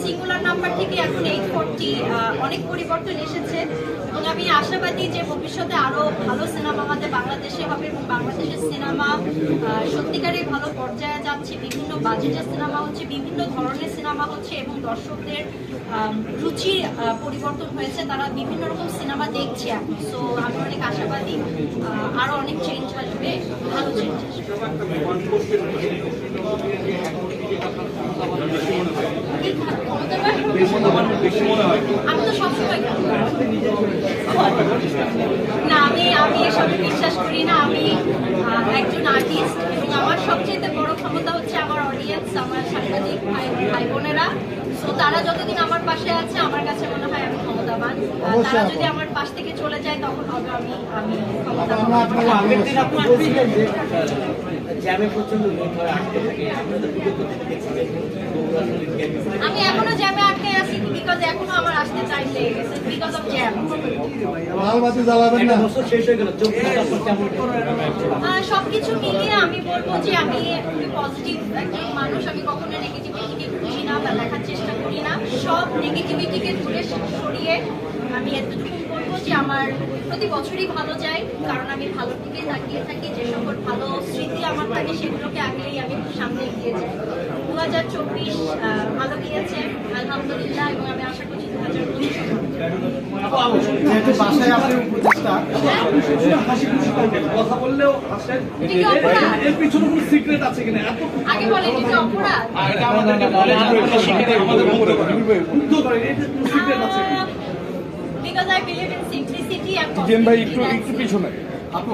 Singular number থেকে এখন 840 অনেক পরিবর্তন এসেছে এবং আমি আশাবাদী যে ভবিষ্যতে আরো ভালো সিনেমা আমাদের বাংলাদেশে হবে এবং বাংলাদেশের সিনেমা সত্যিকারই ভালো পর্যায়ে যাচ্ছে। বিভিন্ন বাজেটের সিনেমা হচ্ছে, বিভিন্ন ধরনের সিনেমা হচ্ছে এবং দর্শকদের রুচির পরিবর্তন হয়েছে। তারা বিভিন্ন রকম সিনেমা দেখছে এখন। সো আমি অনেক আশাবাদী আরো অনেক চেঞ্জ আসবে, ভালো চেঞ্জ আসবে। আমি তো সবসময় না, আমি এসবে বিশ্বাস করি না। আমি একজন আর্টিস্ট এবং আমার সবচেয়ে বড় ক্ষমতা হচ্ছে আমার অডিয়েন্স, আমার সাংবাদিক ভাই বোনেরা। তো তারা যতদিন আমার পাশে আছে আমার কাছে মনে হয় আমি ক্ষমতাবান। তারা যদি আমার পাশ থেকে চলে যায় তখন হবে আমি আমি এখনো জ্যামে আটকে আছি বিকজ এখনো আমার আসতে টাইম লেগে গেছে বিকজ অফ জ্যাম। সবকিছু মিলিয়ে আমি বলবো যে আমি খুবই পজিটিভ একজন মানুষ। আমি কখনো নেগেটিভিটিকে খুঁজি না বা দেখার চেষ্টা করি না। সব নেগেটিভিটিকে দূরে সরিয়ে আমি এতটুকু বলবো যে আমার প্রতি বছরই ভালো যায়, কারণ আমি ভালোর দিকে তাকিয়ে থাকি। যে সকল ভালো স্মৃতি আমার থাকে সেগুলোকে আগলেই আমি সামনে এগিয়ে যাই। 2024 ভালো গিয়েছে আলহামদুলিল্লাহ এবং আমি আশা করছি 2025 কথা বললেও সিক্রেট আছে কিনা আগে বলেন এটা অপরাধ। Because I believe in simplicity and positivity. পিছনে আপু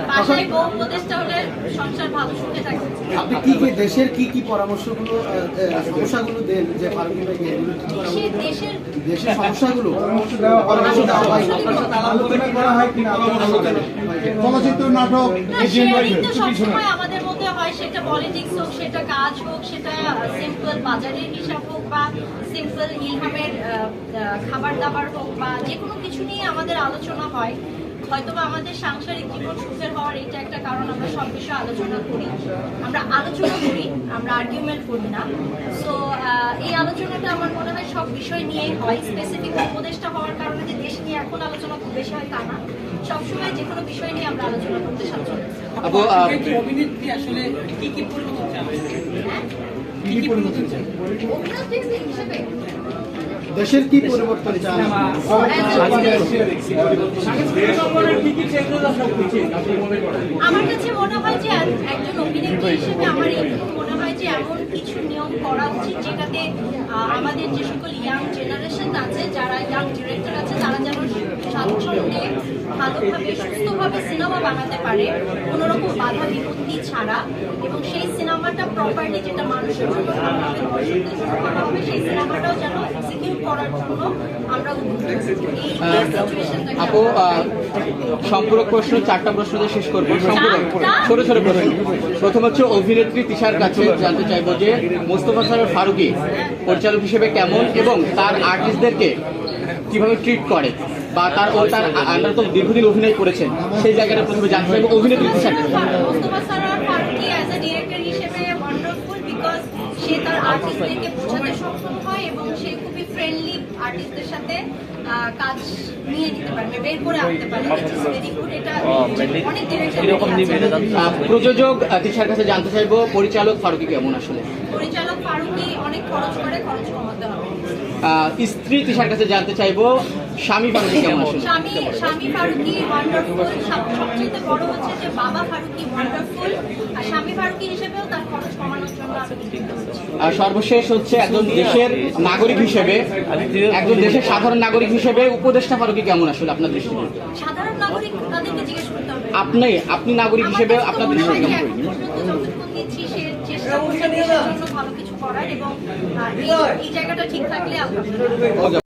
বাসায় বউ উপদেষ্টা হলে সংসার ভালো সুখে থাকে। আপনি কি দেশের কি পরামর্শগুলো সমস্যাগুলো দেন যে ফারুকী ভাইকে দেশের সমস্যাগুলো চলচ্চিত্র নাটক সবসময় আমাদের মধ্যে হয়, সেটা পলিটিক্স হোক, সেটা কাজ হোক, সেটা সিম্পল বাজারের হিসাব হোক বা সিম্পল ইলহামের খাবার দাবার হোক বা যে কোনো কিছু নিয়ে আমাদের আলোচনা হয়। হয়তোবা আমাদের সাংসারিক জীবন সুখের হওয়ার এটা একটা কারণ। আমরা সব বিষয়ে আলোচনা করি, আমরা আর্গুমেন্ট করি না। সো এই আলোচনাটা আমার মনে হয় সব বিষয় নিয়েই হয়। স্পেসিফিক উপদেষ্টা হওয়ার কারণে যে দেশ নিয়ে এখন আলোচনা খুব বেশি হয় তা না, সবসময় যে কোনো বিষয় নিয়ে আমরা আলোচনা করতে স্বাচ্ছন্দ্য। অভিনেত্রী আসলে কি পরিবর্তন চান? হিসেবে দেশের কি পরিবর্তন চান? আমার কাছে মনে হয় যে একজন অভিনেত্রী হিসেবে আমার এইটুকু মনে হয় যে এমন কিছু নিয়ম করা উচিত যেটাতে আমাদের যে সকল ইয়াং জেনারেশন আছে, যারা ইয়াং ডিরেক্টর আছে, তারা যেন স্বাচ্ছন্দ্যে ভালোভাবে সুস্থভাবে সিনেমা বানাতে পারে কোনোরকম বাধা বিপত্তি ছাড়া, এবং সেই সিনেমাটা প্রপারলি যেটা মানুষের জন্য ভালো হবে, দর্শকদের জন্য ভালো হবে, সেই সিনেমাটাও যেন এক্সিকিউট করার জন্য আমরা আপু সম্পূরক প্রশ্ন 4টা প্রশ্ন দিয়ে শেষ করবো। ছোট ছোট প্রশ্ন। প্রথম হচ্ছে অভিনেত্রী তিশার কাছে জানতে চাইবো যে মোস্তফা সরোয়ার ফারুকী পরিচালক হিসেবে কেমন এবং তার আর্টিস্টদেরকে কিভাবে ট্রিট করে বা তার আন্ডার তো দীর্ঘদিন অভিনয় করেছেন, সেই জায়গাটা প্রথমে জানতে চাইবো অভিনেত্রী তিশার। Mostofa Sarwar Farooki as a director হিসেবে ওয়ান্ডারফুল বিকজ সে তার আর্টিস্টদেরকে বোঝাতে সক্ষম হয় এবং সে খুবই ফ্রেন্ডলি আর্টিস্টদের সাথে কাজ নিয়ে দিতে পারবে, বের করে আনতে পারে। এটা অনেক ডিরেক্টর। প্রযোজক তিশার কাছে জানতে চাইবো পরিচালক ফারুকী কেমন আসলে? পরিচালক ফারুকী অনেক খরচ করে, খরচ কমাতে হবে। স্ত্রী তিশার কাছে জানতে চাইবো স্বামী ফারুকী কেমন আসলে? স্বামী ফারুকী ওয়ান্ডারফুল। সবচেয়ে বড় হচ্ছে যে বাবা ফারুকী ওয়ান্ডারফুল, আর স্বামী ফারুকী হিসেবেও তার খরচ কমানোর জন্য আর সর্বশেষ হচ্ছে একজন দেশের নাগরিক হিসেবে, একজন দেশের সাধারণ নাগরিক হিসেবে উপদেষ্টা ফারুকী কেমন আসলে আপনার দৃষ্টিতে? সাধারণ নাগরিক তাদেরকে জিজ্ঞেস করতে হবে। আপনি নাগরিক হিসেবে আপনার দৃষ্টিতে কেমন? যতক্ষণ দিচ্ছি সে চেষ্টা করছে দেশের জন্য ভালো কিছু করার এবং এই জায়গাটা ঠিক থাকলে আলহামদুলিল্লাহ।